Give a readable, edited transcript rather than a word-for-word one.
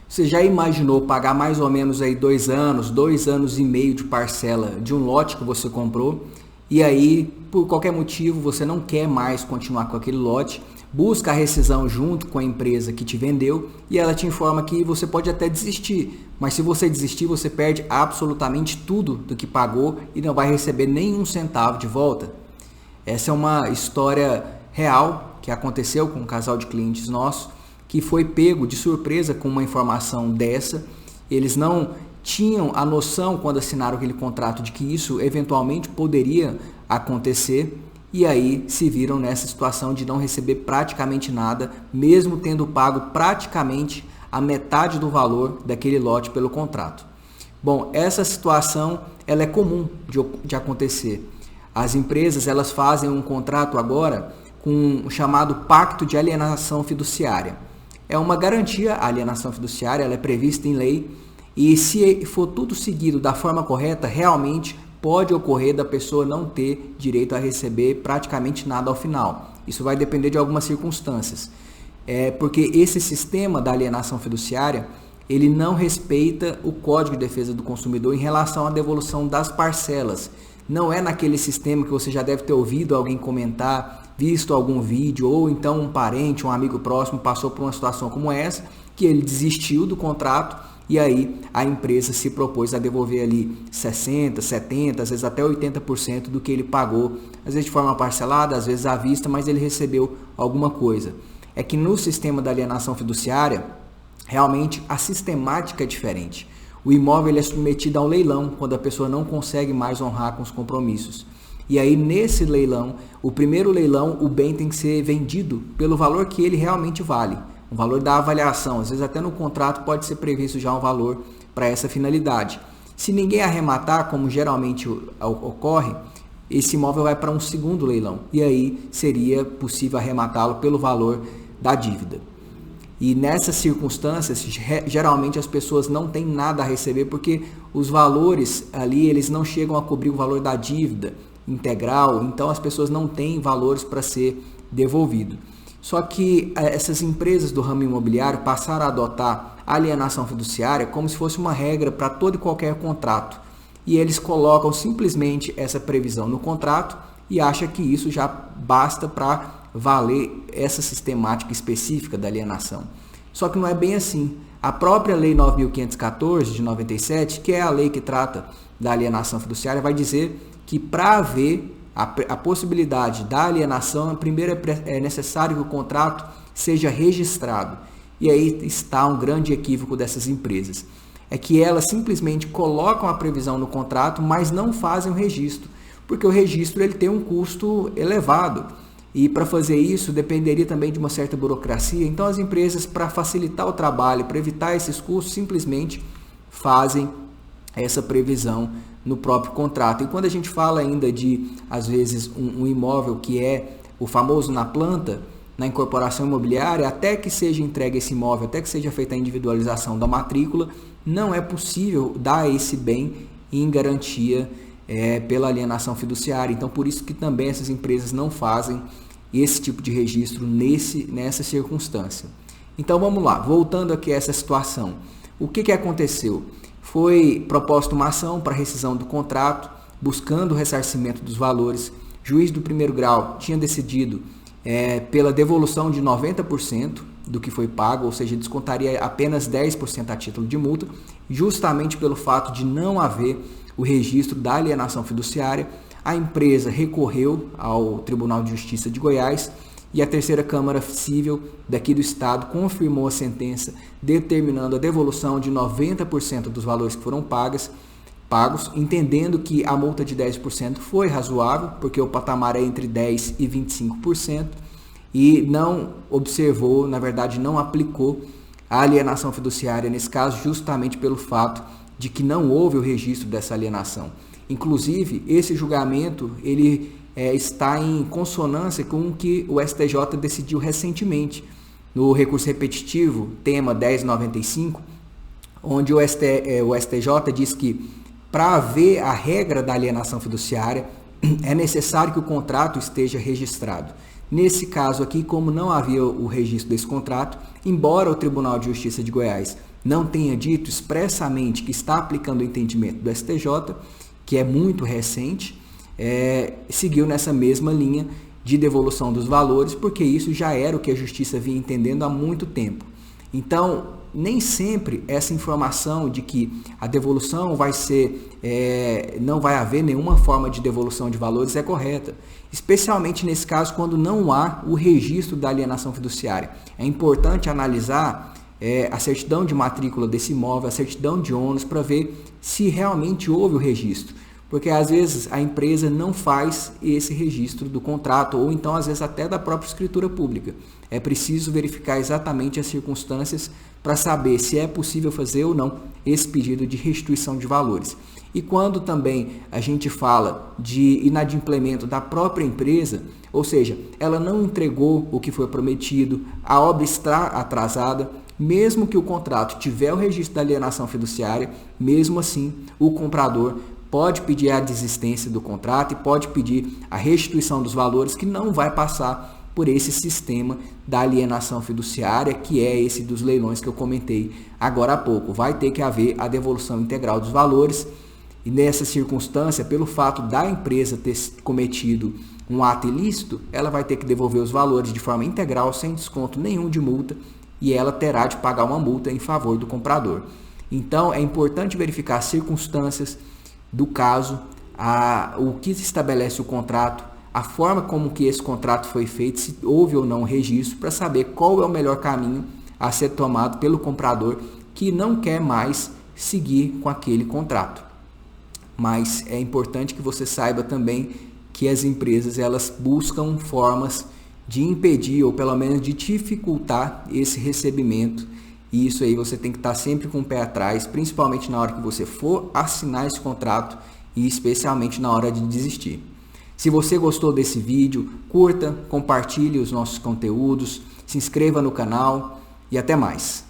Você já imaginou pagar mais ou menos aí 2 anos, 2 anos e meio de parcela de um lote que você comprou e aí, por qualquer motivo, você não quer mais continuar com aquele lote, busca a rescisão junto com a empresa que te vendeu e ela te informa que você pode até desistir, mas se você desistir, você perde absolutamente tudo do que pagou e não vai receber nenhum centavo de volta. Essa é uma história real que aconteceu com um casal de clientes nossos que foi pego de surpresa com uma informação dessa. Eles não tinham a noção quando assinaram aquele contrato de que isso eventualmente poderia acontecer e aí se viram nessa situação de não receber praticamente nada, mesmo tendo pago praticamente a metade do valor daquele lote pelo contrato. Bom, essa situação ela é comum de acontecer. As empresas elas fazem um contrato agora com o chamado Pacto de Alienação Fiduciária. É uma garantia, a alienação fiduciária ela é prevista em lei e se for tudo seguido da forma correta, realmente pode ocorrer da pessoa não ter direito a receber praticamente nada ao final. Isso vai depender de algumas circunstâncias. Porque esse sistema da alienação fiduciária, ele não respeita o Código de Defesa do Consumidor em relação à devolução das parcelas. Não é naquele sistema que você já deve ter ouvido alguém comentar, visto algum vídeo, ou então um parente, um amigo próximo passou por uma situação como essa, que ele desistiu do contrato e aí a empresa se propôs a devolver ali 60%, 70%, às vezes até 80% do que ele pagou, às vezes de forma parcelada, às vezes à vista, mas ele recebeu alguma coisa. É que no sistema da alienação fiduciária, realmente a sistemática é diferente. O imóvel ele é submetido a um leilão quando a pessoa não consegue mais honrar com os compromissos. E aí nesse leilão, o primeiro leilão, o bem tem que ser vendido pelo valor que ele realmente vale. O valor da avaliação, às vezes até no contrato pode ser previsto já um valor para essa finalidade. Se ninguém arrematar, como geralmente ocorre, esse imóvel vai para um segundo leilão. E aí seria possível arrematá-lo pelo valor da dívida. E nessas circunstâncias, geralmente as pessoas não têm nada a receber porque os valores ali eles não chegam a cobrir o valor da dívida integral, então as pessoas não têm valores para ser devolvido. Só que essas empresas do ramo imobiliário passaram a adotar a alienação fiduciária como se fosse uma regra para todo e qualquer contrato. E eles colocam simplesmente essa previsão no contrato e acham que isso já basta para valer essa sistemática específica da alienação. Só que não é bem assim. A própria Lei 9.514 de 97, que é a lei que trata da alienação fiduciária, vai dizer que para haver a possibilidade da alienação, primeiro é necessário que o contrato seja registrado. E aí está um grande equívoco dessas empresas. É que elas simplesmente colocam a previsão no contrato, mas não fazem o registro, porque o registro ele tem um custo elevado. E para fazer isso dependeria também de uma certa burocracia. Então as empresas, para facilitar o trabalho, para evitar esses custos, simplesmente fazem essa previsão no próprio contrato. E quando a gente fala ainda de, às vezes, um imóvel que é o famoso na planta, na incorporação imobiliária, até que seja entregue esse imóvel, até que seja feita a individualização da matrícula, não é possível dar esse bem em garantia pela alienação fiduciária. Então, por isso que também essas empresas não fazem esse tipo de registro nessa circunstância. Então, vamos lá. Voltando aqui a essa situação. O que aconteceu? Foi proposta uma ação para rescisão do contrato, buscando o ressarcimento dos valores. O juiz do primeiro grau tinha decidido pela devolução de 90% do que foi pago, ou seja, descontaria apenas 10% a título de multa, justamente pelo fato de não haver o registro da alienação fiduciária. A empresa recorreu ao Tribunal de Justiça de Goiás e a terceira Câmara Civil daqui do estado confirmou a sentença determinando a devolução de 90% dos valores que foram pagos, entendendo que a multa de 10% foi razoável, porque o patamar é entre 10% e 25%, e não observou, na verdade não aplicou a alienação fiduciária nesse caso, justamente pelo fato de que não houve o registro dessa alienação. Inclusive, esse julgamento ele está em consonância com o que o STJ decidiu recentemente no recurso repetitivo, tema 1095, onde o STJ diz que para haver a regra da alienação fiduciária é necessário que o contrato esteja registrado. Nesse caso aqui, como não havia o registro desse contrato, embora o Tribunal de Justiça de Goiás não tenha dito expressamente que está aplicando o entendimento do STJ, que é muito recente, seguiu nessa mesma linha de devolução dos valores, porque isso já era o que a Justiça vinha entendendo há muito tempo. Então, nem sempre essa informação de que a devolução vai ser, não vai haver nenhuma forma de devolução de valores é correta, especialmente nesse caso quando não há o registro da alienação fiduciária. É importante analisar a certidão de matrícula desse imóvel, a certidão de ônus, para ver se realmente houve o registro. Porque às vezes a empresa não faz esse registro do contrato, ou então às vezes até da própria escritura pública. É preciso verificar exatamente as circunstâncias para saber se é possível fazer ou não esse pedido de restituição de valores. E quando também a gente fala de inadimplemento da própria empresa, ou seja, ela não entregou o que foi prometido, a obra está atrasada, mesmo que o contrato tiver o registro da alienação fiduciária, mesmo assim o comprador pode pedir a desistência do contrato e pode pedir a restituição dos valores, que não vai passar por esse sistema da alienação fiduciária, que é esse dos leilões que eu comentei agora há pouco. Vai ter que haver a devolução integral dos valores, e nessa circunstância, pelo fato da empresa ter cometido um ato ilícito, ela vai ter que devolver os valores de forma integral, sem desconto nenhum de multa, e ela terá de pagar uma multa em favor do comprador. Então, é importante verificar as circunstâncias do caso, o que estabelece o contrato, a forma como que esse contrato foi feito, se houve ou não registro, para saber qual é o melhor caminho a ser tomado pelo comprador que não quer mais seguir com aquele contrato. Mas é importante que você saiba também que as empresas elas buscam formas de impedir ou pelo menos de dificultar esse recebimento. E isso aí você tem que estar sempre com o pé atrás, principalmente na hora que você for assinar esse contrato e especialmente na hora de desistir. Se você gostou desse vídeo, curta, compartilhe os nossos conteúdos, se inscreva no canal e até mais.